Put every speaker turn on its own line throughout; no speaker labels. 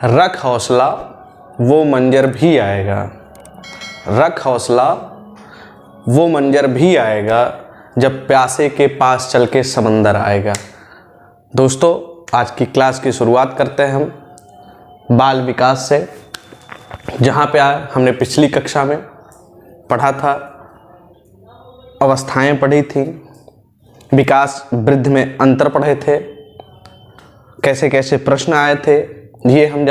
रख हौसला वो मंजर भी आएगा, रख हौसला वो मंजर भी आएगा, जब प्यासे के पास चल के समंदर आएगा। दोस्तों, आज की क्लास की शुरुआत करते हैं हम बाल विकास से, जहाँ पे हमने पिछली कक्षा में पढ़ा था, अवस्थाएं पढ़ी थी, विकास वृद्धि में अंतर पढ़े थे, कैसे कैसे प्रश्न आए थे ये हम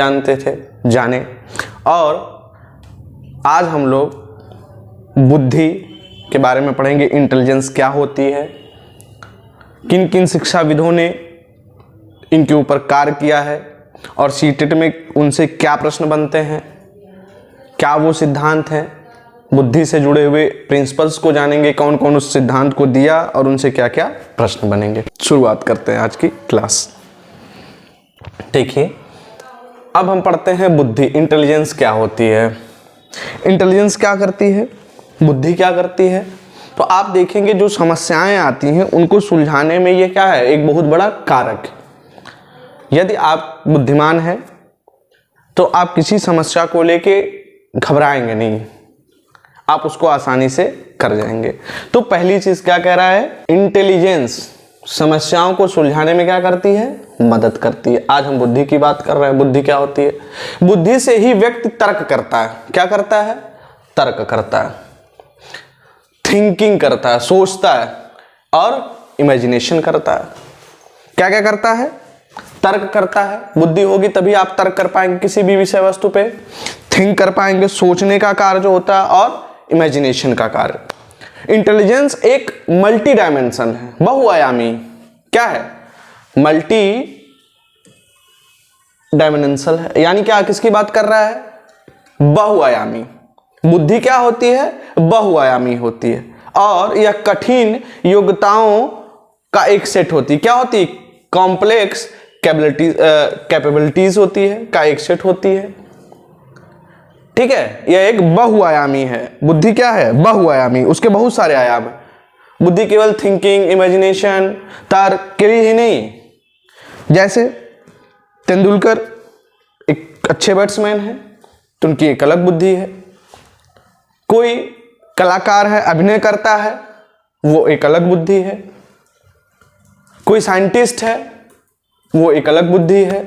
जाने। और आज हम लोग बुद्धि के बारे में पढ़ेंगे। इंटेलिजेंस क्या होती है, किन किन शिक्षाविदों ने इनके ऊपर कार्य किया है और सीटेट में उनसे क्या प्रश्न बनते हैं, क्या वो सिद्धांत हैं। बुद्धि से जुड़े हुए प्रिंसिपल्स को जानेंगे, कौन कौन उस सिद्धांत को दिया और उनसे क्या क्या प्रश्न बनेंगे। शुरुआत करते हैं आज की क्लास। देखिए, अब हम पढ़ते हैं बुद्धि, इंटेलिजेंस क्या होती है, इंटेलिजेंस क्या करती है, बुद्धि क्या करती है। तो आप देखेंगे जो समस्याएं आती हैं उनको सुलझाने में ये क्या है, एक बहुत बड़ा कारक है। यदि आप बुद्धिमान हैं तो आप किसी समस्या को लेके घबराएंगे नहीं, आप उसको आसानी से कर जाएंगे। तो पहली चीज क्या कह रहा है, इंटेलिजेंस समस्याओं को सुलझाने में क्या करती है, मदद करती है। आज हम बुद्धि की बात कर रहे हैं। बुद्धि क्या होती है, बुद्धि से ही व्यक्ति तर्क करता है। क्या करता है, तर्क करता है, थिंकिंग करता है, सोचता है और इमेजिनेशन करता है। क्या क्या करता है, तर्क करता है। बुद्धि होगी तभी आप तर्क कर पाएंगे किसी भी विषय वस्तु पे, थिंक कर पाएंगे, सोचने का कार्य जो होता है, और इमेजिनेशन का कार्य। इंटेलिजेंस एक मल्टी डायमेंशन है, बहुआयामी। क्या है, मल्टी डायमेंशनल है। यानी क्या, किसकी बात कर रहा है, बहुआयामी। बुद्धि क्या होती है, बहुआयामी होती है, और यह कठिन योग्यताओं का एक सेट होती है। क्या होती है, कॉम्प्लेक्स कैपेबिलिटीज होती है, का एक सेट होती है। ठीक है, यह एक बहुआयामी है। बुद्धि क्या है, बहुआयामी, उसके बहुत सारे आयाम हैं। बुद्धि केवल थिंकिंग, इमेजिनेशन, तर्क के लिए ही नहीं। जैसे तेंदुलकर एक अच्छे बैट्समैन है तो उनकी एक अलग बुद्धि है। कोई कलाकार है, अभिनय करता है, वो एक अलग बुद्धि है। कोई साइंटिस्ट है, वो एक अलग बुद्धि है।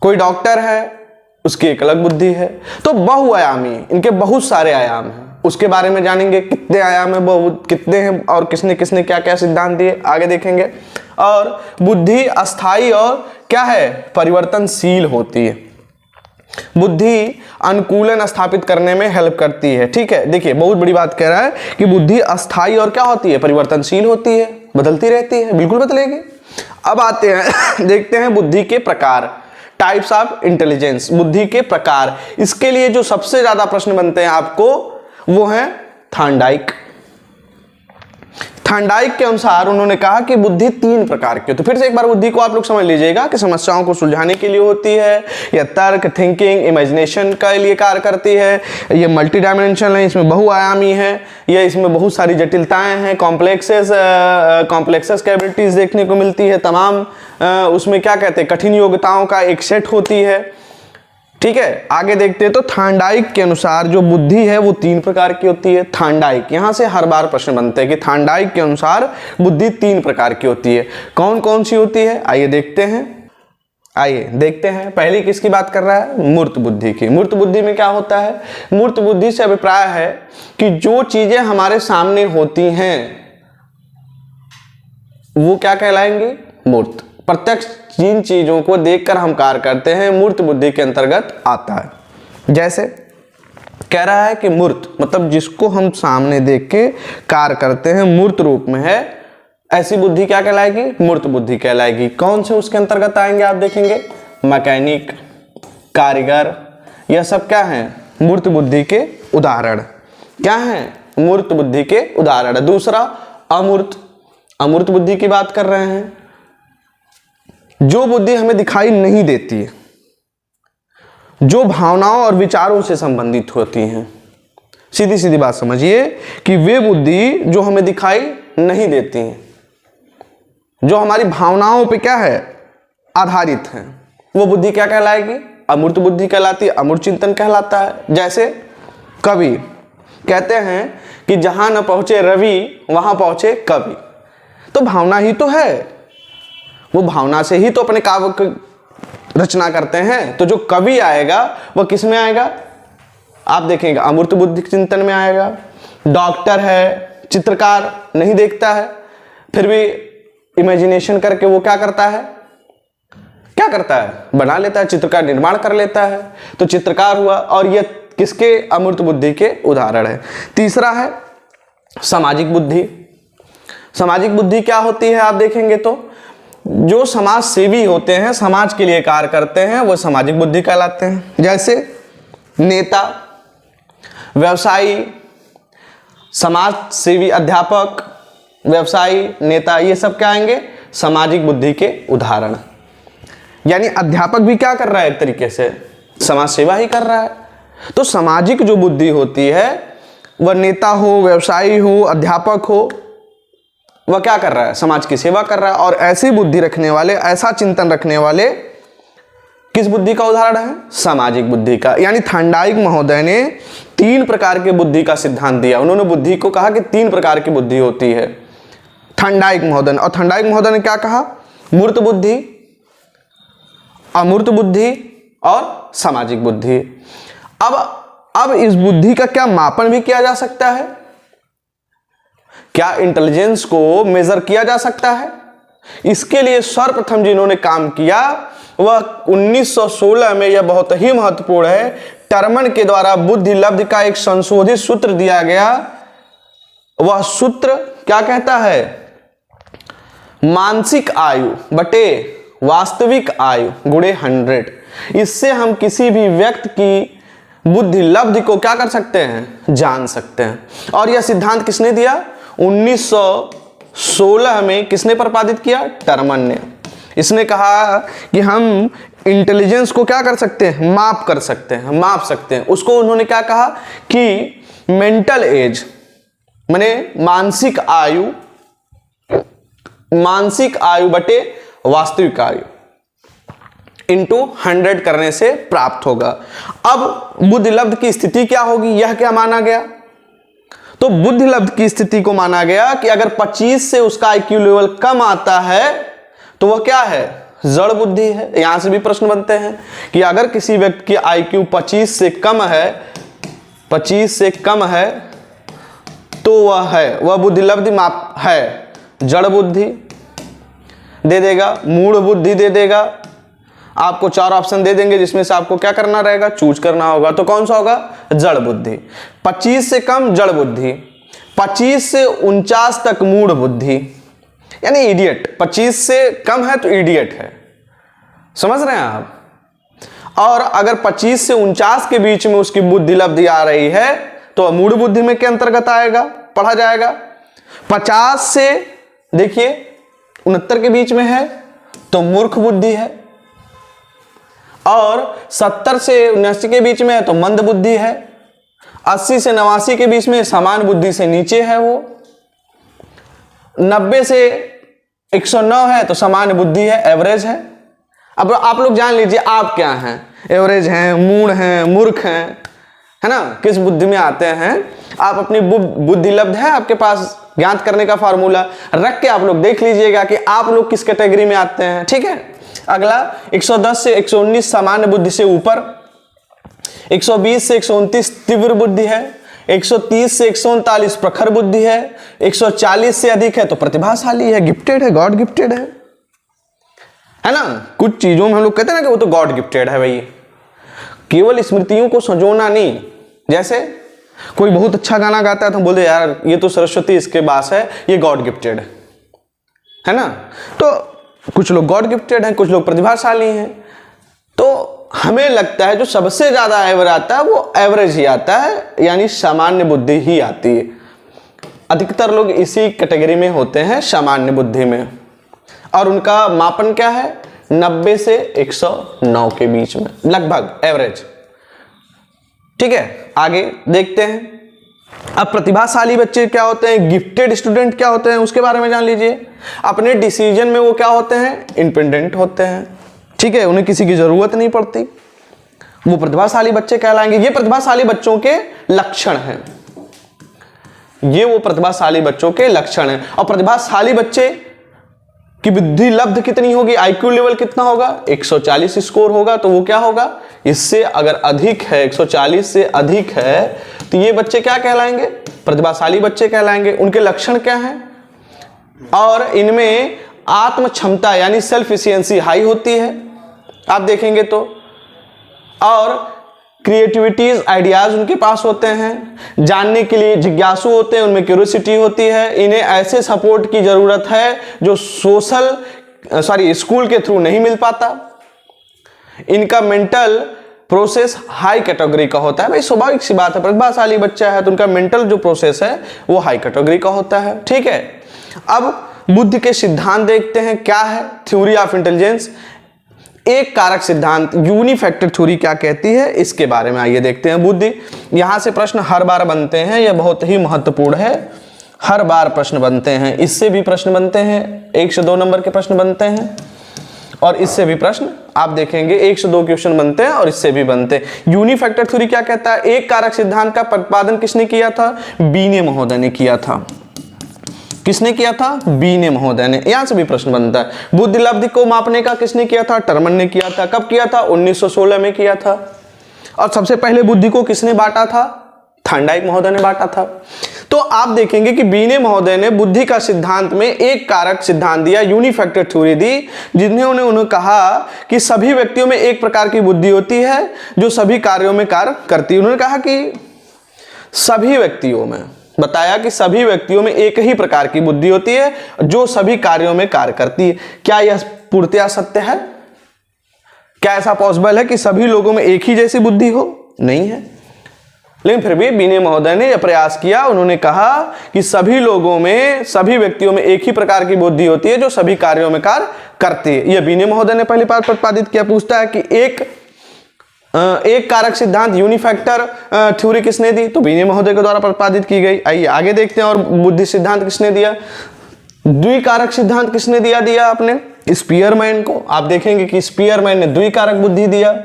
कोई डॉक्टर है, उसकी एक अलग बुद्धि है। तो बहुआयामी, इनके बहुत सारे आयाम हैं। उसके बारे में जानेंगे, कितने आयाम है, बहुत कितने हैं, और किसने किसने क्या क्या सिद्धांत दिए, आगे देखेंगे। और बुद्धि अस्थाई और क्या है, परिवर्तनशील होती है। बुद्धि अनुकूलन स्थापित करने में हेल्प करती है। ठीक है, देखिए बहुत बड़ी बात कह रहा है कि बुद्धि अस्थाई और क्या होती है, परिवर्तनशील होती है, बदलती रहती है, बिल्कुल बदलेगी। अब आते हैं देखते हैं बुद्धि के प्रकार, टाइप्स ऑफ इंटेलिजेंस, बुद्धि के प्रकार। इसके लिए जो सबसे ज्यादा प्रश्न बनते हैं आपको वो है थॉर्नडाइक। थॉर्नडाइक के अनुसार उन्होंने कहा कि बुद्धि 3 प्रकार की। तो फिर से एक बार बुद्धि को आप लोग समझ लीजिएगा कि समस्याओं को सुलझाने के लिए होती है, या तर्क, थिंकिंग, इमेजिनेशन के लिए कार्य करती है, ये मल्टी डायमेंशनल है, इसमें बहुआयामी है, या इसमें बहुत सारी जटिलताएं हैं, कॉम्प्लेक्सेस कैपेबिलिटीज देखने को मिलती है तमाम। उसमें क्या कहते हैं, कठिन योग्यताओं का एक सेट होती है। ठीक है, आगे देखते हैं। तो थॉर्नडाइक के अनुसार जो बुद्धि है वो 3 प्रकार की होती है। थॉर्नडाइक, यहां से हर बार प्रश्न बनते हैं कि थॉर्नडाइक के अनुसार बुद्धि 3 प्रकार की होती है। कौन कौन सी होती है, आइए देखते हैं। पहली किसकी बात कर रहा है, मूर्त बुद्धि की। मूर्त बुद्धि में क्या होता है, मूर्त बुद्धि से अभिप्राय है कि जो चीजें हमारे सामने होती हैं वो क्या कहलाएंगी, मूर्त। प्रत्यक्ष जिन चीजों को देखकर हम कार्य करते हैं मूर्त बुद्धि के अंतर्गत आता है। जैसे कह रहा है कि मूर्त मतलब जिसको हम सामने देख के कार्य करते हैं, मूर्त रूप में है, ऐसी बुद्धि क्या कहलाएगी, मूर्त बुद्धि कहलाएगी। कौन से उसके अंतर्गत आएंगे आप देखेंगे, मैकेनिक, कारीगर, यह सब क्या है, मूर्त बुद्धि के उदाहरण। क्या है, मूर्त बुद्धि के उदाहरण। दूसरा अमूर्त, अमूर्त बुद्धि की बात कर रहे हैं, जो बुद्धि हमें दिखाई नहीं देती है, जो भावनाओं और विचारों से संबंधित होती हैं। सीधी सीधी बात समझिए कि वे बुद्धि जो हमें दिखाई नहीं देती हैं, जो हमारी भावनाओं पे क्या है, आधारित है, वो बुद्धि क्या कहलाएगी, अमूर्त बुद्धि कहलाती है, अमूर्त चिंतन कहलाता है। जैसे कवि कहते हैं कि जहां न पहुंचे रवि वहां पहुंचे कवि, तो भावना ही तो है, वो भावना से ही तो अपने काव्य की रचना करते हैं। तो जो कवि आएगा वह किस में आएगा, आप देखेंगे अमूर्त बुद्धि चिंतन में आएगा। डॉक्टर है, चित्रकार नहीं देखता है, फिर भी इमेजिनेशन करके वो क्या करता है, बना लेता है, चित्र का निर्माण कर लेता है, तो चित्रकार हुआ। और ये किसके, अमूर्त बुद्धि के उदाहरण है। तीसरा है सामाजिक बुद्धि। सामाजिक बुद्धि क्या होती है, आप देखेंगे तो जो समाज सेवी होते हैं, समाज के लिए कार्य करते हैं, वो सामाजिक बुद्धि कहलाते हैं। जैसे नेता, व्यवसायी, समाज सेवी, अध्यापक, व्यवसायी, नेता, ये सब क्या आएंगे, सामाजिक बुद्धि के उदाहरण। यानी अध्यापक भी क्या कर रहा है, एक तरीके से समाज सेवा ही कर रहा है। तो सामाजिक जो बुद्धि होती है, वह नेता हो, व्यवसायी हो, अध्यापक हो, वह क्या कर रहा है, समाज की सेवा कर रहा है। और ऐसी बुद्धि रखने वाले, ऐसा चिंतन रखने वाले किस बुद्धि का उदाहरण है, सामाजिक बुद्धि का। यानी थांडाइक महोदय ने 3 प्रकार के बुद्धि का सिद्धांत दिया। उन्होंने बुद्धि को कहा कि 3 प्रकार की बुद्धि होती है, थांडाइक महोदय ने। और थांडाइक महोदय ने क्या कहा, मूर्त बुद्धि, अमूर्त बुद्धि और सामाजिक बुद्धि। अब इस बुद्धि का क्या मापन भी किया जा सकता है, क्या इंटेलिजेंस को मेजर किया जा सकता है। इसके लिए सर्वप्रथम जिन्होंने काम किया वह 1916 में, यह बहुत ही महत्वपूर्ण है, टर्मन के द्वारा बुद्धि लब्धि का एक संशोधित सूत्र दिया गया। वह सूत्र क्या कहता है, मानसिक आयु बटे वास्तविक आयु गुणे 100। इससे हम किसी भी व्यक्ति की बुद्धि लब्धि को क्या कर सकते हैं, जान सकते हैं। और यह सिद्धांत किसने दिया, 1916 में किसने प्रतिपादित किया, टर्मन ने। इसने कहा कि हम इंटेलिजेंस को क्या कर सकते हैं, माप कर सकते हैं, माप सकते हैं। उसको उन्होंने क्या कहा कि मेंटल एज माने मानसिक आयु बटे वास्तविक आयु इंटू 100 करने से प्राप्त होगा। अब बुद्धि लब्ध की स्थिति क्या होगी, यह क्या माना गया, तो बुद्धि लब्ध की स्थिति को माना गया कि अगर 25 से उसका आईक्यू लेवल कम आता है तो वह क्या है, जड़ बुद्धि है। यहां से भी प्रश्न बनते हैं कि अगर किसी व्यक्ति की आईक्यू 25 से कम है तो वह बुद्धि लब्धि माप है, जड़ बुद्धि दे देगा, मूढ़ बुद्धि दे देगा। आपको 4 ऑप्शन दे देंगे जिसमें से आपको क्या करना रहेगा, चूज करना होगा। तो कौन सा होगा, जड़ बुद्धि। 25 से कम जड़ बुद्धि, 25 से 49 तक मूढ़ बुद्धि यानी इडियट। 25 से कम है तो इडियट है, समझ रहे हैं आप। और अगर 25 से 49 के बीच में उसकी बुद्धि लब्धि आ रही है तो मूढ़ बुद्धि में के अंतर्गत आएगा, पढ़ा जाएगा। 50 से देखिए 69 के बीच में है तो मूर्ख बुद्धि है, और 70 से 79 के बीच में है तो मंद बुद्धि है, 80 से 89 के बीच में समान बुद्धि से नीचे है वो, 90 से 109 है तो सामान्य बुद्धि है, एवरेज है। अब आप लोग जान लीजिए आप क्या हैं, एवरेज हैं, मूढ़ हैं, मूर्ख हैं, है ना, किस बुद्धि में आते हैं। आप अपनी बुद्धि लब्ध है आपके पास ज्ञात करने का फार्मूला रख के आप लोग देख लीजिएगा कि आप लोग किस कैटेगरी में आते हैं, ठीक है। अगला 110 से 119 सामान्य बुद्धि से ऊपर, 120 से 129 तीव्र बुद्धि है, 130 से 139 प्रखर बुद्धि है, 140 से अधिक है तो प्रतिभाशाली है, गिफ्टेड है, गॉड गिफ्टेड है ना। कुछ चीजों में हम लोग कहते हैं ना कि वो तो गॉड गिफ्टेड है भाई, केवल स्मृतियों को संजोना नहीं। जैसे कोई बहुत अच्छा गाना गाता है तो हम बोलते यार ये तो सरस्वती इसके पास है, ये गॉड गिफ्टेड है ना। तो कुछ लोग गॉड गिफ्टेड हैं, कुछ लोग प्रतिभाशाली हैं। तो हमें लगता है जो सबसे ज्यादा एवरेज आता है वो एवरेज ही आता है, यानी सामान्य बुद्धि ही आती है। अधिकतर लोग इसी कैटेगरी में होते हैं, सामान्य बुद्धि में। और उनका मापन क्या है, 90 से 109 के बीच में, लगभग एवरेज, ठीक है। आगे देखते हैं। अब प्रतिभाशाली बच्चे क्या होते हैं, गिफ्टेड स्टूडेंट क्या होते हैं, उसके बारे में जान लीजिए। अपने डिसीजन में वो क्या होते हैं, इंडिपेंडेंट होते हैं, ठीक है, उन्हें किसी की जरूरत नहीं पड़ती। वो प्रतिभाशाली बच्चे कहलाएंगे। ये प्रतिभाशाली बच्चों के लक्षण हैं, ये वो प्रतिभाशाली बच्चों के लक्षण हैं। और प्रतिभाशाली बच्चे की बुद्धि लब्ध कितनी होगी, आईक्यू लेवल कितना होगा, 140 स्कोर होगा। तो वो क्या होगा, इससे अगर अधिक है, 140 से अधिक है, तो ये बच्चे क्या कहलाएंगे, प्रतिभाशाली बच्चे कहलाएंगे। उनके लक्षण क्या हैं, और इनमें आत्म क्षमता यानी सेल्फ एफिशिएंसी हाई होती है, आप देखेंगे तो। और क्रिएटिविटीज आइडियाज उनके पास होते हैं, जानने के लिए जिज्ञासु होते हैं, उनमें क्यूरियोसिटी होती है। इन्हें ऐसे सपोर्ट की जरूरत है जो स्कूल के थ्रू नहीं मिल पाता। इनका मेंटल प्रोसेस हाई कैटेगरी का होता है। भाई स्वाभाविक सी बात है, प्रतिभाशाली बच्चा है तो उनका मेंटल जो प्रोसेस है वो हाई कैटेगरी का होता है। ठीक है, अब बुद्धि के सिद्धांत देखते हैं क्या है। थ्योरी ऑफ इंटेलिजेंस, एक कारक सिद्धांत, यूनिफैक्टर थ्योरी क्या कहती है, इसके बारे में आइए देखते हैं। बुद्धि, यहां से प्रश्न हर बार बनते हैं, यह बहुत ही महत्वपूर्ण है, हर बार प्रश्न बनते हैं। इससे भी प्रश्न बनते हैं, 1 से 2 नंबर के प्रश्न बनते हैं, और इससे भी प्रश्न आप देखेंगे 1 से 2 क्वेश्चन बनते हैं, और इससे भी बनते हैं। यूनिफैक्टर थ्योरी क्या कहता है, एक कारक सिद्धांत का प्रतिपादन किसने किया था, बीने महोदय ने किया था। किसने किया था, बीने महोदय ने। यहां से भी प्रश्न बनता है। बुद्धि लब्धि को मापने का किसने किया था, टर्मन ने किया था। कब किया था, 1916 में किया था। और सबसे पहले बुद्धि को किसने बांटा था, थॉर्नडाइक महोदय ने बांटा था। तो आप देखेंगे कि बीने महोदय ने बुद्धि का सिद्धांत में एक कारक सिद्धांत दिया, यूनिफैक्टर थ्योरी दी, जिन्हें उन्होंने कहा कि सभी व्यक्तियों में एक प्रकार की बुद्धि होती है जो सभी कार्यों में कार्य करती है। उन्होंने कहा कि सभी व्यक्तियों में, बताया कि सभी व्यक्तियों में एक ही प्रकार की बुद्धि होती है जो सभी कार्यों में कार्य करती है। क्या यह पूर्णतया सत्य है, क्या ऐसा पॉसिबल है कि सभी लोगों में एक ही जैसी बुद्धि हो, नहीं है। लेकिन फिर भी बीने महोदय ने यह प्रयास किया, उन्होंने कहा कि सभी लोगों में, सभी व्यक्तियों में एक ही प्रकार की बुद्धि होती है जो सभी कार्यों में कार्य करती है। यह बीने महोदय ने पहली बार प्रतिपादित किया। पूछता है कि एक कारक सिद्धांत यूनिफैक्टर थ्योरी किसने दी, तो बीने महोदय के द्वारा प्रतिपादित की गई। आइए आगे देखते हैं। और बुद्धि सिद्धांत किसने दिया, द्विकारक सिद्धांत किसने दिया आपने, स्पीयरमैन को। आप देखेंगे कि स्पीयरमैन ने द्विकारक बुद्धि दिया।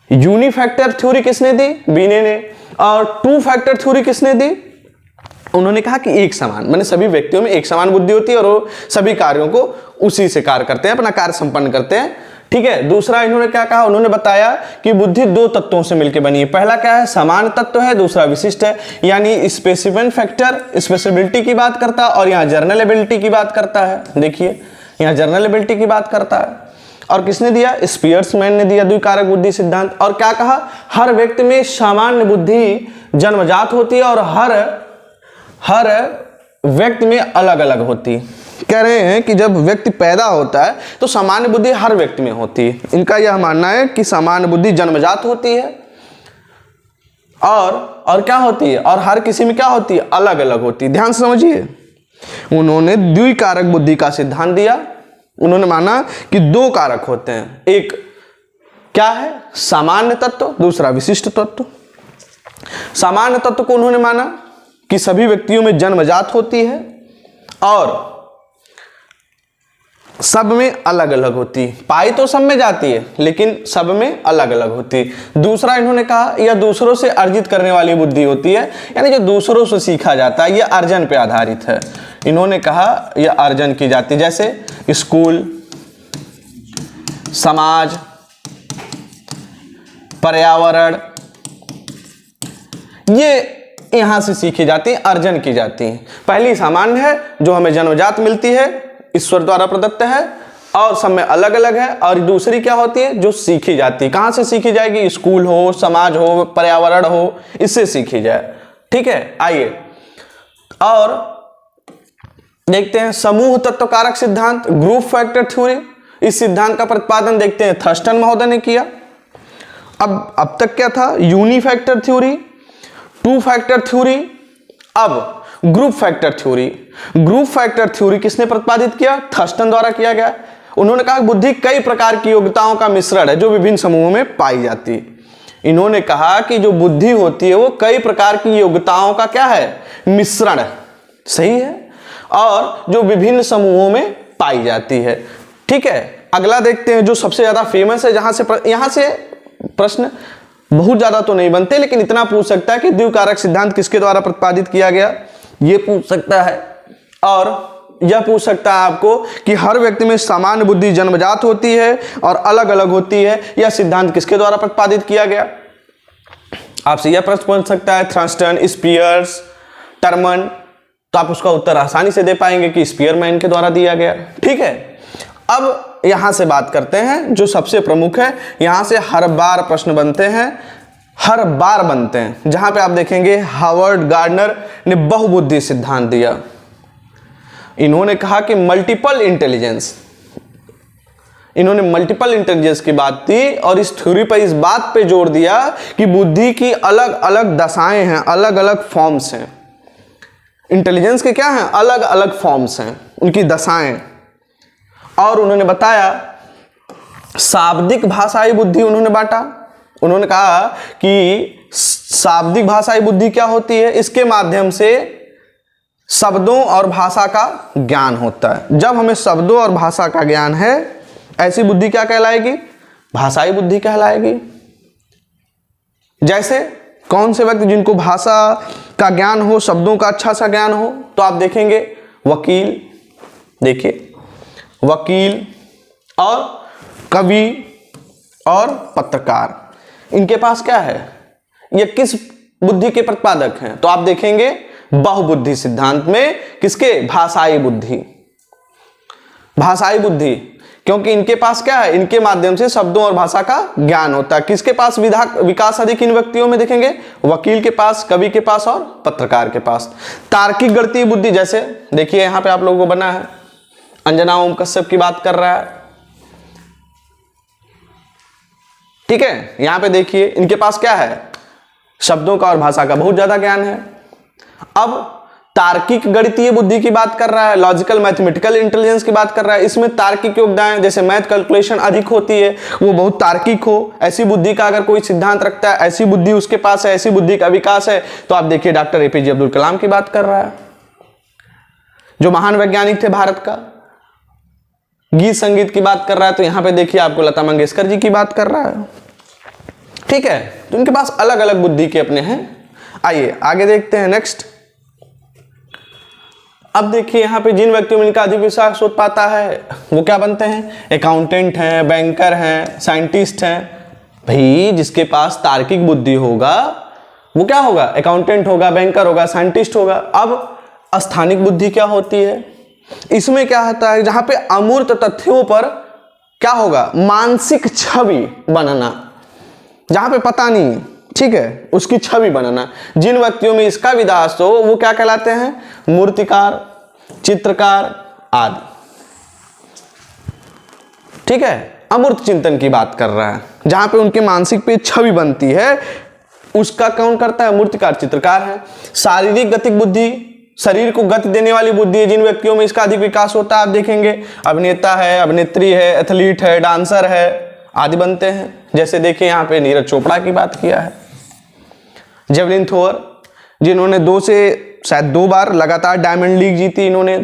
यूनिफैक्टर थ्योरी किसने दी, बीने ने। और टू फैक्टर थ्योरी किसने दी, उन्होंने कहा कि एक समान, माने सभी व्यक्तियों में एक समान बुद्धि होती है और वो सभी कार्यों को उसी से कार्य करते हैं, अपना कार्य संपन्न करते हैं। ठीक है, दूसरा इन्होंने क्या कहा, उन्होंने बताया कि बुद्धि 2 तत्वों से मिलकर बनी है। पहला क्या है, समान तत्व है, दूसरा विशिष्ट है। यानी स्पेसिफिक फैक्टर स्पेसिबिलिटी की बात करता है, और यहाँ जर्नल एबिलिटी की बात करता है। देखिए यहाँ जर्नल एबिलिटी की बात करता है। और किसने दिया, स्पीयरमैन ने दिया द्विकारक बुद्धि सिद्धांत। और क्या कहा, हर व्यक्ति में सामान्य बुद्धि जन्मजात होती है और हर व्यक्ति में अलग अलग होती है। कह रहे हैं कि जब व्यक्ति पैदा होता है तो सामान्य बुद्धि हर व्यक्ति में होती है। इनका यह मानना है कि सामान्य बुद्धि जन्मजात होती है और क्या होती है, और हर किसी में क्या होती है, अलग अलग होती है। ध्यान से समझिए, उन्होंने द्विकारक बुद्धि का सिद्धांत दिया। उन्होंने माना कि 2 कारक होते हैं, एक क्या है, सामान्य तत्व, दूसरा विशिष्ट तत्व। सामान्य तत्व को उन्होंने माना कि सभी व्यक्तियों में जन्मजात होती है और सब में अलग अलग होती है। पाई तो सब में जाती है लेकिन सब में अलग अलग होती है। दूसरा इन्होंने कहा यह दूसरों से अर्जित करने वाली बुद्धि होती है, यानी जो दूसरों से सीखा जाता है, यह अर्जन पे आधारित है। इन्होंने कहा यह अर्जन की जाती है, जैसे स्कूल, समाज, पर्यावरण, ये यहां से सीखी जाती है, अर्जन की जाती है। पहली सामान्य है जो हमें जन्मजात मिलती है, ईश्वर द्वारा प्रदत्त है और सब में अलग अलग है। और दूसरी क्या होती है, जो सीखी जाती है। कहां से सीखी जाएगी, स्कूल हो, समाज हो, पर्यावरण हो, इससे सीखी जाए। ठीक है, आइए और देखते हैं समूह तत्व कारक सिद्धांत, ग्रुप फैक्टर थ्योरी। इस सिद्धांत का प्रतिपादन देखते हैं थर्स्टन महोदय ने किया। अब तक क्या था, यूनिफैक्टर थ्योरी, टू फैक्टर थ्योरी, अब group factor theory. Group factor theory किसने प्रतिपादित किया, थर्स्टन द्वारा किया गया। उन्होंने कहा बुद्धि कई प्रकार की योग्यताओं का मिश्रण है जो विभिन्न समूहों में पाई जाती है। इन्होंने कहा कि जो बुद्धि होती है वो कई प्रकार की योग्यताओं का क्या है, मिश्रण है, सही है, और जो विभिन्न समूहों में पाई जाती है। ठीक है, अगला देखते हैं जो सबसे ज्यादा फेमस है, यहां से प्रश्न बहुत ज्यादा तो नहीं बनते, लेकिन इतना पूछ सकता है कि द्विकारक सिद्धांत किसके द्वारा प्रतिपादित किया गया, ये पूछ सकता है। और यह पूछ सकता है आपको कि हर व्यक्ति में सामान्य बुद्धि जन्मजात होती है और अलग अलग होती है, यह सिद्धांत किसके द्वारा प्रतिपादित किया गया। आपसे यह प्रश्न पूछ सकता है थर्स्टन, स्पियर्स, टर्मन, तो आप उसका उत्तर आसानी से दे पाएंगे कि स्पियरमैन के द्वारा दिया गया। ठीक है, अब यहां से बात करते हैं जो सबसे प्रमुख है, यहां से हर बार प्रश्न बनते हैं, हर बार बनते हैं, जहां पे आप देखेंगे हार्वर्ड गार्डनर ने बहुबुद्धि सिद्धांत दिया। इन्होंने कहा कि मल्टीपल इंटेलिजेंस, इन्होंने मल्टीपल इंटेलिजेंस की बात दी और इस थ्योरी पर इस बात पे जोर दिया कि बुद्धि की अलग अलग दशाएं हैं, अलग अलग फॉर्म्स हैं। इंटेलिजेंस के क्या हैं, अलग अलग फॉर्म्स हैं, उनकी दशाएं। और उन्होंने बताया शाब्दिक भाषाई बुद्धि उन्होंने बांटा। उन्होंने कहा कि शाब्दिक भाषाई बुद्धि क्या होती है, इसके माध्यम से शब्दों और भाषा का ज्ञान होता है। जब हमें शब्दों और भाषा का ज्ञान है, ऐसी बुद्धि क्या कहलाएगी, भाषाई बुद्धि कहलाएगी। जैसे कौन से व्यक्ति जिनको भाषा का ज्ञान हो, शब्दों का अच्छा सा ज्ञान हो, तो आप देखेंगे वकील, देखिए वकील और कवि और पत्रकार, इनके पास क्या है, ये किस बुद्धि के प्रतिपादक हैं, तो आप देखेंगे बहुबुद्धि सिद्धांत में किसके, भाषाई बुद्धि, भाषाई बुद्धि, क्योंकि इनके पास क्या है, इनके माध्यम से शब्दों और भाषा का ज्ञान होता है। किसके पास विकास अधिक इन व्यक्तियों में देखेंगे, वकील के पास, कवि के पास और पत्रकार के पास। तार्किक गणितीय बुद्धि, जैसे देखिए यहां पे आप लोगों को बना है, अंजना ओम कश्यप की बात कर रहा है, ठीक है। यहां पे देखिए इनके पास क्या है, शब्दों का और भाषा का बहुत ज्यादा ज्ञान है। अब तार्किक गणितीय बुद्धि की बात कर रहा है, लॉजिकल मैथमेटिकल इंटेलिजेंस की बात कर रहा है, इसमें तार्किक योगदान, जैसे मैथ कैलकुलेशन अधिक होती है, वो बहुत तार्किक हो, ऐसी बुद्धि का अगर कोई सिद्धांत रखता है, ऐसी बुद्धि उसके पास है, ऐसी बुद्धि का विकास है, तो आप देखिए डॉक्टर एपीजे अब्दुल कलाम की बात कर रहा है, जो महान वैज्ञानिक थे भारत का। गीत संगीत की बात कर रहा है, तो यहां पे देखिए आपको लता मंगेशकर जी की बात कर रहा है, ठीक है। तो इनके पास अलग अलग बुद्धि के अपने हैं। आइए आगे देखते हैं नेक्स्ट। अब देखिए यहां पे जिन व्यक्तियों में इनका अधिक विश्वास हो पाता है वो क्या बनते हैं, अकाउंटेंट हैं, बैंकर हैं, साइंटिस्ट हैं। भाई जिसके पास तार्किक बुद्धि होगा वो क्या होगा, अकाउंटेंट होगा, बैंकर होगा, साइंटिस्ट होगा। अब स्थानिक बुद्धि क्या होती है, इसमें क्या होता है, जहां पे अमूर्त तथ्यों पर क्या होगा, मानसिक छवि बनाना, जहां पे पता नहीं, ठीक है, उसकी छवि बनाना। जिन व्यक्तियों में इसका विकास हो वो क्या कहलाते हैं, मूर्तिकार, चित्रकार आदि, ठीक है। अमूर्त चिंतन की बात कर रहा है, जहां पे उनके मानसिक पे छवि बनती है, उसका कौन करता है, मूर्तिकार, चित्रकार है। शारीरिक गतिक बुद्धि, शरीर को गति देने वाली बुद्धि, जिन व्यक्तियों में इसका अधिक विकास होता है आप देखेंगे अभिनेता है, अभिनेत्री है, एथलीट है, डांसर है आदि बनते हैं। जैसे देखिए यहाँ पे नीरज चोपड़ा की बात किया है, जेवलिन थ्रोअर, जिन्होंने 2 बार लगातार डायमंड लीग जीती, इन्होंने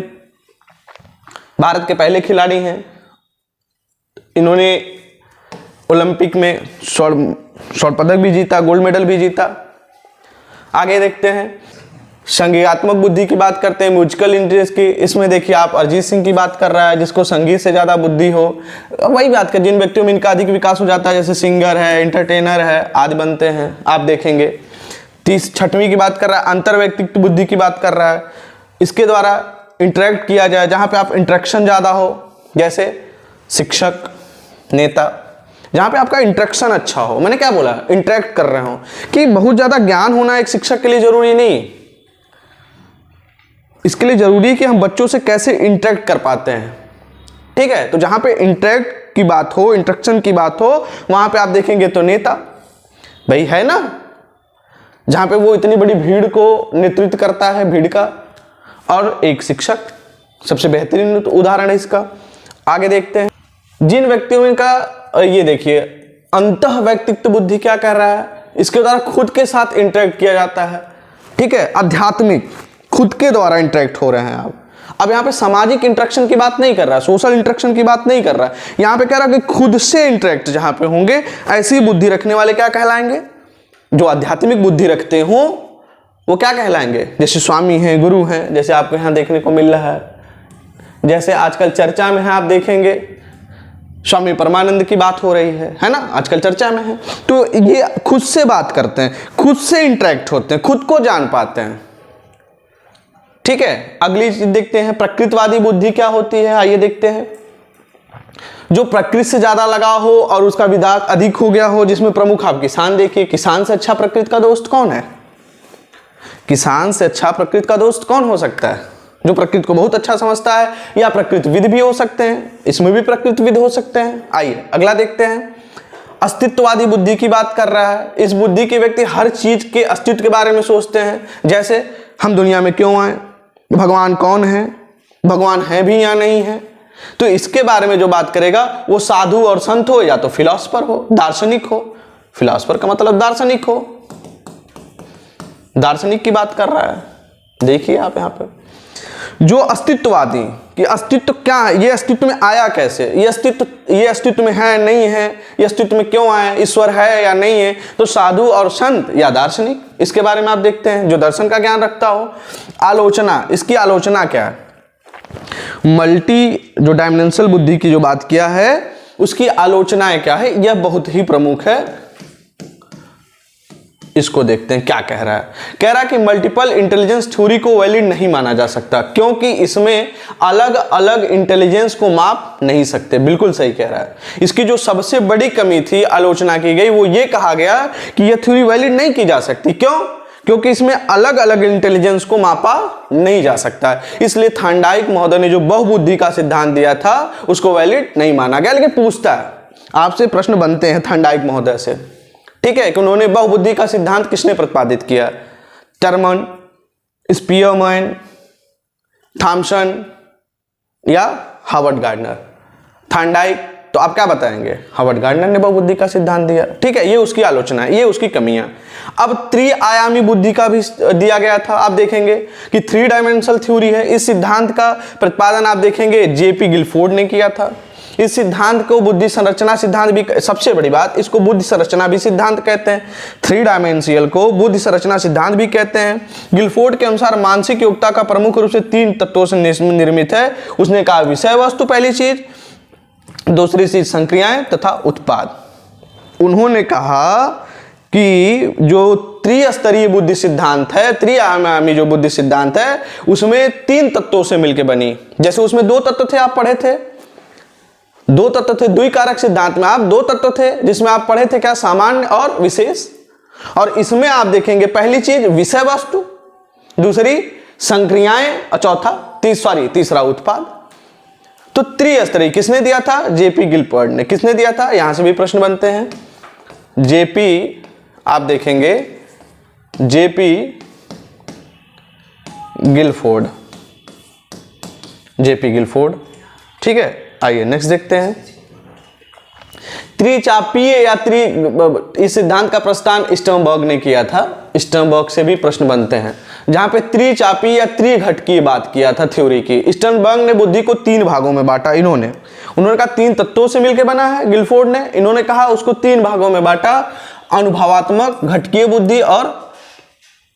भारत के पहले खिलाड़ी हैं। इन्होंने ओलंपिक में स्वर्ण पदक भी जीता, गोल्ड मेडल भी जीता। आगे देखते हैं संगीतात्मक बुद्धि की बात करते हैं, म्यूजिकल इंटरेस्ट की। इसमें देखिए आप अरिजीत सिंह की बात कर रहा है, जिसको संगीत से ज्यादा बुद्धि हो। वही बात कर, जिन व्यक्तियों में इनका अधिक विकास हो जाता है, जैसे सिंगर है, एंटरटेनर है आदि बनते हैं, आप देखेंगे। 6वीं की बात कर रहा है, अंतर व्यक्तित्व बुद्धि की बात कर रहा है, इसके द्वारा इंटरेक्ट किया जाए, जहां पे आप इंटरेक्शन ज्यादा हो, जैसे शिक्षक, नेता, जहां पे आपका इंटरेक्शन अच्छा हो। मैंने क्या बोला, इंटरेक्ट कर रहे हो, कि बहुत ज्यादा ज्ञान होना एक शिक्षक के लिए जरूरी नहीं, इसके लिए जरूरी है कि हम बच्चों से कैसे इंटरेक्ट कर पाते हैं, ठीक है। तो जहां पे इंटरेक्ट की बात हो, इंटरेक्शन की बात हो, वहां पे आप देखेंगे तो नेता भाई है ना, जहां पे वो इतनी बड़ी भीड़ को नेतृत्व करता है, भीड़ का, और एक शिक्षक सबसे बेहतरीन उदाहरण है इसका। आगे देखते हैं जिन व्यक्तियों का, ये देखिए अंतः व्यक्तित्व बुद्धि क्या कह रहा है, इसके द्वारा खुद के साथ इंटरेक्ट किया जाता है, ठीक है। आध्यात्मिक, खुद के द्वारा इंटरेक्ट हो रहे हैं आप, अब यहाँ पे सामाजिक इंटरेक्शन की बात नहीं कर रहा है, सोशल इंटरेक्शन की बात नहीं कर रहा है, यहाँ पे कह रहा है कि खुद से इंटरेक्ट जहां पे होंगे ऐसी बुद्धि रखने वाले क्या कहलाएंगे, जो आध्यात्मिक बुद्धि रखते हो वो क्या कहलाएंगे, जैसे स्वामी हैं, गुरु हैं, जैसे आपको यहाँ देखने को मिल रहा है, जैसे आजकल चर्चा में है, आप देखेंगे स्वामी परमानंद की बात हो रही है ना, आजकल चर्चा में है। तो ये खुद से बात करते हैं, खुद से इंटरेक्ट होते हैं, खुद को जान पाते हैं। ठीक है, अगली चीज देखते हैं, प्रकृतिवादी बुद्धि क्या होती है, आइए देखते हैं। जो प्रकृति से ज्यादा लगाव हो और उसका विदात अधिक हो गया हो, जिसमें प्रमुख आप किसान देखिए। किसान से अच्छा प्रकृति का दोस्त कौन है? किसान से अच्छा प्रकृति का दोस्त कौन हो सकता है? जो प्रकृति को बहुत अच्छा समझता है, या प्रकृतिविद भी हो सकते हैं, इसमें भी प्रकृतिविद हो सकते हैं। आइए अगला देखते हैं। अस्तित्ववादी बुद्धि की बात कर रहा है। इस बुद्धि के व्यक्ति हर चीज के अस्तित्व के बारे में सोचते हैं, जैसे हम दुनिया में क्यों आए, भगवान कौन है, भगवान है भी या नहीं है। तो इसके बारे में जो बात करेगा वो साधु और संत हो, या तो फिलोसफर हो, दार्शनिक हो। फिलोसफर का मतलब दार्शनिक हो, दार्शनिक की बात कर रहा है। देखिए आप यहाँ पे जो अस्तित्ववादी कि अस्तित्व क्या है, ये अस्तित्व में आया कैसे, ये अस्तित्व में है नहीं है, ये अस्तित्व में क्यों आया, ईश्वर है या नहीं है। तो साधु और संत या दार्शनिक, इसके बारे में आप देखते हैं जो दर्शन का ज्ञान रखता हो। आलोचना, इसकी आलोचना क्या है, मल्टी जो डायमेंशनल बुद्धि की जो बात किया है उसकी आलोचनाएं क्या है, यह बहुत ही प्रमुख है। इसको देखते हैं क्या कह रहा है। कह रहा है कि मल्टीपल इंटेलिजेंस थ्योरी को वैलिड नहीं माना जा सकता, क्योंकि इसमें अलग अलग इंटेलिजेंस को माप नहीं सकते। बिल्कुल सही कह रहा है। इसकी जो सबसे बड़ी कमी थी, आलोचना की गई, वो ये कहा गया कि यह थ्योरी वैलिड नहीं की जा सकती। क्यों? क्योंकि इसमें अलग अलग इंटेलिजेंस को मापा नहीं जा सकता है। इसलिए थांडाइक महोदय ने जो बहुबुद्धि का सिद्धांत दिया था उसको वैलिड नहीं माना गया। लेकिन पूछता है, आपसे प्रश्न बनते हैं थांडाइक महोदय से, ठीक है, कि उन्होंने बहुबुद्धि का सिद्धांत किसने प्रतिपादित किया? टर्मन, स्पीयरमैन, थॉमसन या हार्वर्ड गार्डनर? थांडाइक, तो आप क्या बताएंगे? हार्वर्ड गार्डनर ने बहुबुद्धि का सिद्धांत दिया। ठीक है, ये उसकी आलोचना है, ये उसकी कमियां। अब त्रिआयामी बुद्धि का भी दिया गया था। आप देखेंगे कि 3 डायमेंशनल थ्योरी है। इस सिद्धांत का प्रतिपादन आप देखेंगे जेपी गिलफोर्ड ने किया था। इस सिद्धांत को बुद्धि संरचना सिद्धांत भी, सबसे बड़ी बात, इसको बुद्धि संरचना भी सिद्धांत कहते हैं। 3 डायमेंशियल को बुद्धि संरचना सिद्धांत भी कहते हैं। गिलफोर्ड के अनुसार मानसिक योग्यता का प्रमुख रूप से 3 तत्वों से निर्मित है। उसने कहा विषय वस्तु पहली चीज, दूसरी चीज संक्रियाएं तथा उत्पाद। उन्होंने कहा कि जो त्रिस्तरीय बुद्धि सिद्धांत है, त्रिआयामी जो बुद्धि सिद्धांत है, उसमें 3 तत्वों से मिलकर बनी। जैसे उसमें 2 तत्व थे, आप पढ़े थे, 2 तत्व थे। द्विकारक सिद्धांत में आप 2 तत्व थे, जिसमें आप पढ़े थे क्या? सामान्य और विशेष। और इसमें आप देखेंगे पहली चीज विषय वस्तु, दूसरी संक्रियाएं और चौथा तीसरा उत्पाद। तो त्रिस्तरीय किसने दिया था? जेपी गिलफोर्ड ने। किसने दिया था? यहां से भी प्रश्न बनते हैं। जेपी, आप देखेंगे जेपी गिलफोर्ड, जेपी गिलफोर्ड। ठीक है, आइए नेक्स्ट देखते हैं। त्रिचापीय या इस सिद्धांत का प्रस्ताव स्टर्नबर्ग ने किया था। स्टर्नबर्ग से भी प्रश्न बनते हैं, जहां पे त्रिचापीय या त्रिघट की बात किया था थ्योरी की। स्टर्नबर्ग ने बुद्धि को 3 भागों में बांटा। इन्होंने कहा 3 तत्वों से मिलकर बना है। गिलफोर्ड ने, इन्होंने कहा उसको 3 भागों में बांटा, अनुभवात्मक, घटकीय बुद्धि और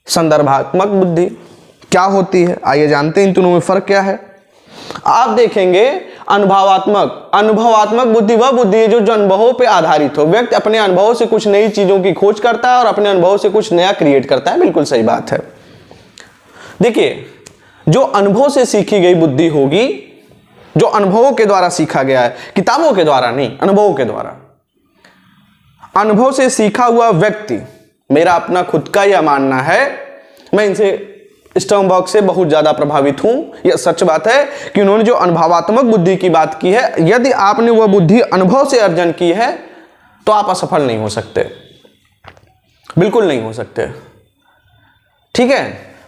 संदर्भात्मक बुद्धि। क्या होती है आइए जानते हैं, इन तीनों में फर्क क्या है। आप देखेंगे अनुभवात्मक बुद्धि वह बुद्धि है जो अनुभवों पे आधारित हो। व्यक्ति अपने अनुभवों से कुछ नई चीजों की खोज करता है और अपने अनुभवों से कुछ नया क्रिएट करता है। बिल्कुल सही बात है। देखिए, जो अनुभव से सीखी गई बुद्धि होगी, जो अनुभवों के द्वारा सीखा गया है, किताबों के द्वारा नहीं, अनुभवों के द्वारा। अनुभव से सीखा हुआ व्यक्ति, मेरा अपना खुद का यह मानना है, मैं इनसे स्टर्नबर्ग से बहुत ज्यादा प्रभावित हूं। यह सच बात है कि उन्होंने जो अनुभवात्मक बुद्धि की बात की है, यदि आपने वह बुद्धि अनुभव से अर्जन की है तो आप असफल नहीं हो सकते, बिल्कुल नहीं हो सकते। ठीक है,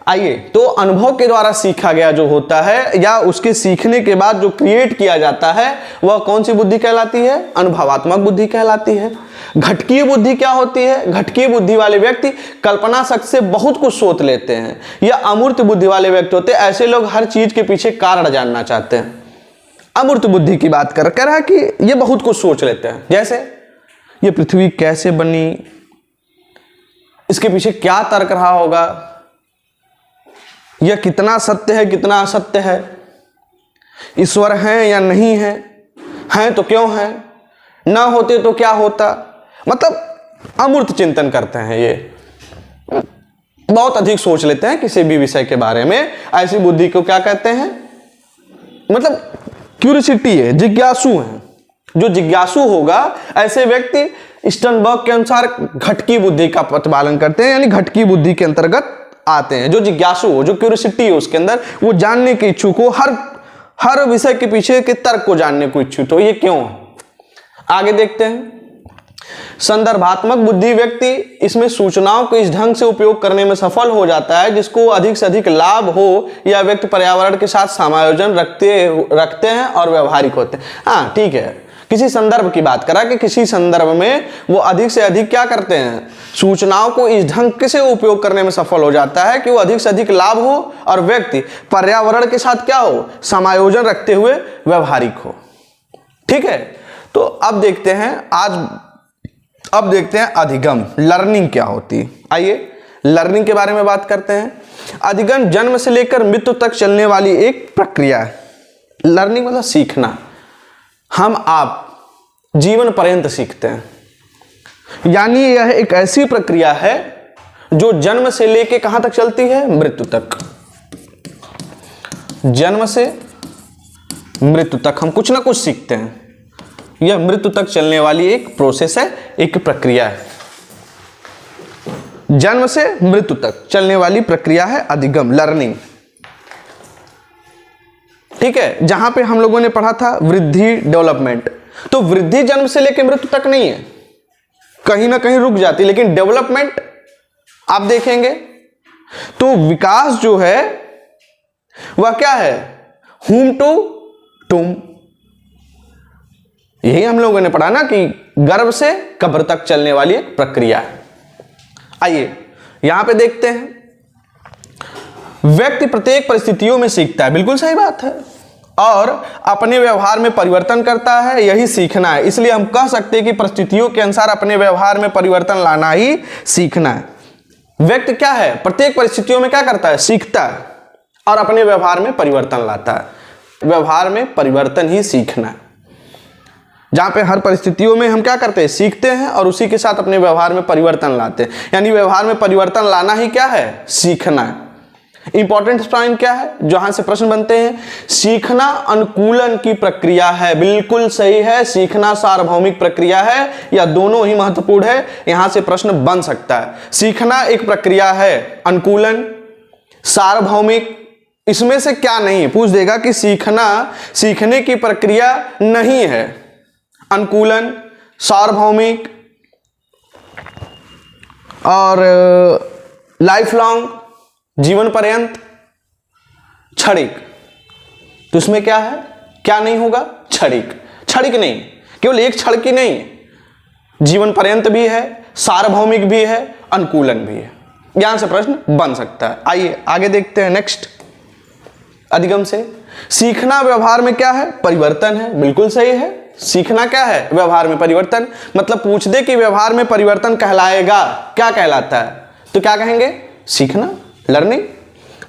आइए, तो अनुभव के द्वारा सीखा गया जो होता है या उसके सीखने के बाद जो क्रिएट किया जाता है वह कौन सी बुद्धि कहलाती है? अनुभवात्मक बुद्धि कहलाती है। घटकीय बुद्धि क्या होती है? घटकीय बुद्धि वाले व्यक्ति कल्पना शक्ति से बहुत कुछ सोच लेते हैं। या अमूर्त बुद्धि वाले व्यक्ति होते हैं, ऐसे लोग हर चीज के पीछे कारण जानना चाहते हैं। अमूर्त बुद्धि की बात कर रहा है कि ये बहुत कुछ सोच लेते हैं, जैसे ये पृथ्वी कैसे बनी, इसके पीछे क्या तर्क रहा होगा, यह कितना सत्य है कितना असत्य है, ईश्वर है या नहीं है, हैं तो क्यों है, ना होते तो क्या होता। मतलब अमूर्त चिंतन करते हैं, ये बहुत अधिक सोच लेते हैं किसी भी विषय के बारे में। ऐसी बुद्धि को क्या कहते हैं? मतलब क्यूरियोसिटी है, जिज्ञासु है। जो जिज्ञासु होगा ऐसे व्यक्ति स्टर्नबर्ग के अनुसार घटकी बुद्धि का प्रतिपालन करते हैं, यानी घटकी बुद्धि के अंतर्गत आते हैं। जो जिज्ञासु हो, जो क्यूरियोसिटी है उसके अंदर, वो जानने के इच्छुक हो, हर विषय के पीछे के तर्क को जानने को इच्छुक हो, ये क्यों है? आगे देखते हैं। संदर्भात्मक बुद्धि व्यक्ति इसमें सूचनाओं को इस ढंग से उपयोग करने में सफल हो जाता है जिसको अधिक से अधिक लाभ हो या व्यक्ति पर्यावरण के साथ समायोजन रखते हैं और व्यवहारिक होते हैं। हाँ ठीक है, किसी संदर्भ की बात करा कि किसी संदर्भ में वो अधिक से अधिक क्या करते हैं? सूचनाओं को इस ढंग से उपयोग करने में सफल हो जाता है कि वो अधिक से अधिक लाभ हो और व्यक्ति पर्यावरण के साथ क्या हो? समायोजन रखते हुए व्यवहारिक हो। ठीक है, तो अब देखते हैं अधिगम, लर्निंग क्या होती है। आइए लर्निंग के बारे में बात करते हैं। अधिगम जन्म से लेकर मृत्यु तक चलने वाली एक प्रक्रिया है। लर्निंग मतलब सीखना, हम आप जीवन पर्यंत सीखते हैं, यानी यह एक ऐसी प्रक्रिया है जो जन्म से लेकर कहां तक चलती है? मृत्यु तक। जन्म से मृत्यु तक हम कुछ ना कुछ सीखते हैं। यह मृत्यु तक चलने वाली एक प्रोसेस है, एक प्रक्रिया है। जन्म से मृत्यु तक चलने वाली प्रक्रिया है अधिगम, लर्निंग। ठीक है, जहां पे हम लोगों ने पढ़ा था वृद्धि, डेवलपमेंट, तो वृद्धि जन्म से लेकर मृत्यु तक नहीं है, कहीं ना कहीं रुक जाती, लेकिन डेवलपमेंट आप देखेंगे तो विकास जो है वह क्या है? हुम टू टुम। यही हम लोगों ने पढ़ा ना कि गर्भ से कब्र तक चलने वाली एक प्रक्रिया है। आइए यहां पे देखते हैं, व्यक्ति प्रत्येक परिस्थितियों में सीखता है, बिल्कुल सही बात है, और अपने व्यवहार में परिवर्तन करता है, यही सीखना है। इसलिए हम कह सकते हैं कि परिस्थितियों के अनुसार अपने व्यवहार में परिवर्तन लाना ही सीखना है। व्यक्ति क्या है? प्रत्येक परिस्थितियों में क्या करता है? सीखता है और अपने व्यवहार में परिवर्तन लाता है। व्यवहार में परिवर्तन ही सीखना है, जहां पे हर परिस्थितियों में हम क्या करते हैं? सीखते हैं और उसी के साथ अपने व्यवहार में परिवर्तन लाते हैं, यानी व्यवहार में परिवर्तन लाना ही क्या है? सीखना है। इंपॉर्टेंट पॉइंट क्या है जहां से प्रश्न बनते हैं? सीखना अनुकूलन की प्रक्रिया है, बिल्कुल सही है। सीखना सार्वभौमिक प्रक्रिया है, या दोनों ही महत्वपूर्ण है, यहां से प्रश्न बन सकता है। सीखना एक प्रक्रिया है, अनुकूलन, सार्वभौमिक, इसमें से क्या नहीं है? पूछ देगा कि सीखने की प्रक्रिया नहीं है, अनुकूलन, सार्वभौमिक और लाइफ लॉन्ग, जीवन पर्यंत, क्षणिक। तो इसमें क्या है? क्या नहीं होगा? क्षणिक। क्षणिक नहीं, केवल एक क्षण की नहीं, जीवन पर्यंत भी है, सार्वभौमिक भी है, अनुकूलन भी है। यहां से प्रश्न बन सकता है। आइए आगे देखते हैं। नेक्स्ट, अधिगम से सीखना व्यवहार में क्या है? परिवर्तन है, बिल्कुल सही है। सीखना क्या है? व्यवहार में परिवर्तन। मतलब पूछ दे कि व्यवहार में परिवर्तन कहलाएगा, क्या कहलाता है? तो क्या कहेंगे? सीखना, लर्निंग।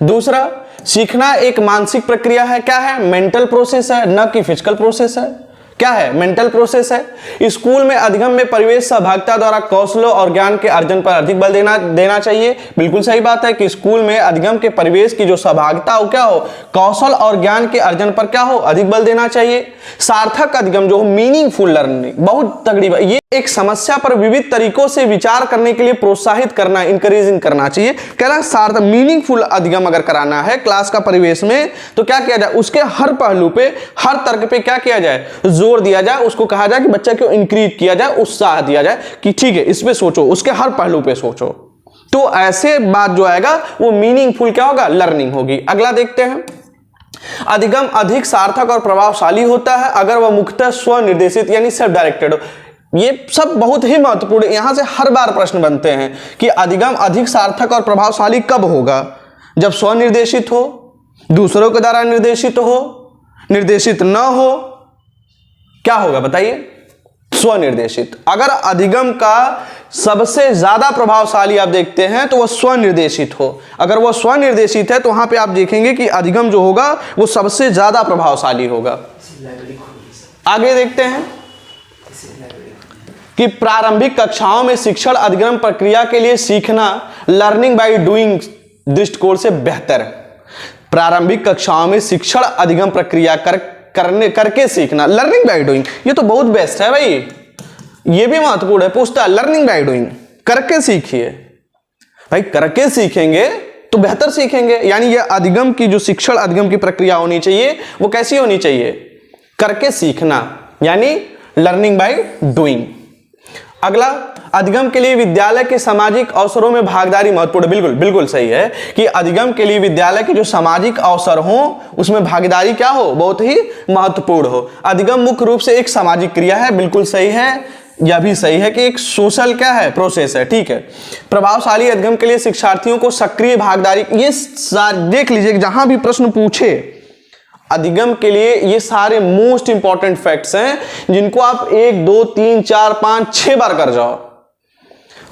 दूसरा, सीखना एक मानसिक प्रक्रिया है, क्या है? मेंटल प्रोसेस है, न कि फिजिकल प्रोसेस है। क्या है? मेंटल प्रोसेस है। स्कूल में अधिगम में परिवेश सहभागिता द्वारा कौशलों और ज्ञान के अर्जन पर अधिक बल देना चाहिए। बिल्कुल सही बात है कि स्कूल में अधिगम के परिवेश की जो सहभागिता हो, क्या हो? कौशल और ज्ञान के अर्जन पर क्या हो? अधिक बल देना चाहिए। सार्थक अधिगम जो हो, मीनिंगफुल लर्निंग, बहुत तगड़ी बात, ये एक समस्या पर विविध तरीकों से विचार करने के लिए प्रोत्साहित करना, इंकरेजिंग करना चाहिए। कह रहा सार्थक मीनिंगफुल अधिगम अगर कराना है क्लास का परिवेश में, तो क्या किया जाए? उसके हर पहलू पे, हर तर्क पे क्या किया जाए? जोर दिया जाए। उसको कहा जाए कि बच्चा को इंक्रीज किया जाए, उत्साह दिया जाए कि ठीक है इस पे सोचो, उसके हर पहलू पे सोचो। तो ऐसे बात जो आएगा वो मीनिंगफुल क्या होगा, लर्निंग होगी। अगला देखते हैं, अधिगम अधिक सार्थक और प्रभावशाली होता है अगर वह मुख्यतः स्वनिर्देशित यानी सेल्फ डायरेक्टेड हो। ये सब बहुत ही महत्वपूर्ण है, यहां से हर बार प्रश्न बनते हैं कि अधिगम अधिक सार्थक और प्रभावशाली कब होगा, जब स्वनिर्देशित हो, दूसरों के द्वारा निर्देशित हो, निर्देशित न हो, क्या होगा बताइए, स्वनिर्देशित। अगर अधिगम का सबसे ज्यादा प्रभावशाली आप देखते हैं तो वह स्वनिर्देशित हो, अगर वह स्वनिर्देशित है तो वहां पे आप देखेंगे कि अधिगम जो होगा वो सबसे ज्यादा प्रभावशाली होगा। आगे देखते हैं कि प्रारंभिक कक्षाओं में शिक्षण अधिगम प्रक्रिया के लिए सीखना लर्निंग बाय डूइंग दृष्टिकोण से बेहतर है। प्रारंभिक कक्षाओं में शिक्षण अधिगम प्रक्रिया करके सीखना, लर्निंग बाय डूइंग, ये तो बहुत बेस्ट है भाई, ये भी महत्वपूर्ण है, पूछता है लर्निंग बाय डूइंग, करके सीखिए भाई, करके सीखेंगे तो बेहतर सीखेंगे। यानी ये अधिगम की जो शिक्षण अधिगम की प्रक्रिया होनी चाहिए वो कैसी होनी चाहिए, करके सीखना, यानी लर्निंग बाय डूइंग। अगला, अधिगम के लिए विद्यालय के सामाजिक अवसरों में भागीदारी महत्वपूर्ण, बिल्कुल बिल्कुल सही है कि अधिगम के लिए विद्यालय के जो सामाजिक अवसर हो उसमें भागीदारी क्या हो, बहुत ही महत्वपूर्ण हो। अधिगम मुख्य रूप से एक सामाजिक क्रिया है, बिल्कुल सही है, यह भी सही है कि एक सोशल क्या है, प्रोसेस है, ठीक है। प्रभावशाली अधिगम के लिए शिक्षार्थियों को सक्रिय भागीदारी, ये देख लीजिए जहां भी प्रश्न पूछे अधिगम के लिए ये सारे मोस्ट इंपॉर्टेंट फैक्ट्स हैं जिनको आप 1 2 3 4 5 6 बार कर जाओ,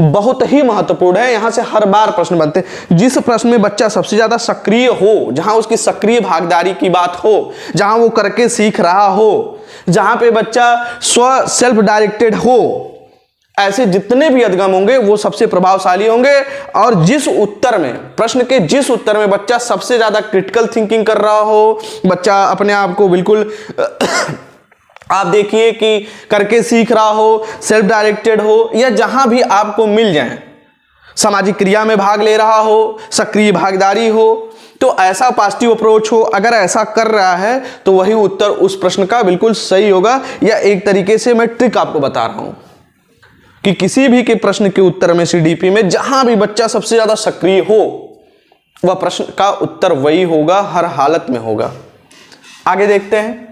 बहुत ही महत्वपूर्ण है। यहां से हर बार प्रश्न बनते हैं। जिस प्रश्न में बच्चा सबसे ज्यादा सक्रिय हो, जहां उसकी सक्रिय भागीदारी की बात हो, जहां वो करके सीख रहा हो, जहां पे बच्चा सेल्फ डायरेक्टेड हो, ऐसे जितने भी अधिगम होंगे वो सबसे प्रभावशाली होंगे। और जिस उत्तर में, प्रश्न के जिस उत्तर में बच्चा सबसे ज्यादा क्रिटिकल थिंकिंग कर रहा हो, बच्चा अपने आप को बिल्कुल आप देखिए कि करके सीख रहा हो, सेल्फ डायरेक्टेड हो, या जहां भी आपको मिल जाए, सामाजिक क्रिया में भाग ले रहा हो, सक्रिय भागीदारी हो, तो ऐसा पॉजिटिव अप्रोच हो, अगर ऐसा कर रहा है तो वही उत्तर उस प्रश्न का बिल्कुल सही होगा। या एक तरीके से मैं ट्रिक आपको बता रहा हूं कि किसी भी के प्रश्न के उत्तर में सीडीपी में जहां भी बच्चा सबसे ज्यादा सक्रिय हो वह प्रश्न का उत्तर वही होगा, हर हालत में होगा। आगे देखते हैं,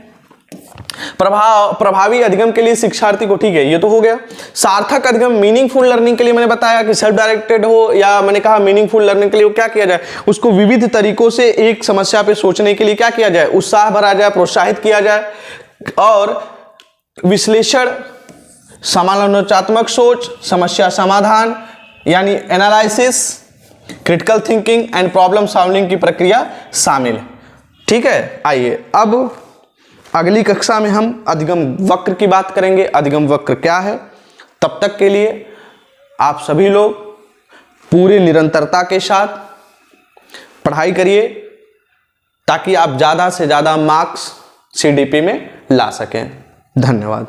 प्रभावी अधिगम के लिए शिक्षार्थी को, ठीक है ये तो हो गया। सार्थक अधिगम मीनिंगफुल लर्निंग के लिए मैंने बताया कि सेल्फ डायरेक्टेड हो, या मैंने कहा मीनिंगफुल लर्निंग के लिए क्या किया जाए, उसको विविध तरीकों से एक समस्या पे सोचने के लिए क्या किया जाए, उत्साह भरा जाए, प्रोत्साहित किया जाए, और विश्लेषण, समालोचनात्मक सोच, समस्या समाधान यानी analysis, critical thinking and problem solving की प्रक्रिया शामिल है, ठीक है। आइए अब अगली कक्षा में हम अधिगम वक्र की बात करेंगे, अधिगम वक्र क्या है। तब तक के लिए आप सभी लोग पूरी निरंतरता के साथ पढ़ाई करिए ताकि आप ज़्यादा से ज़्यादा मार्क्स सीडीपी में ला सकें। धन्यवाद।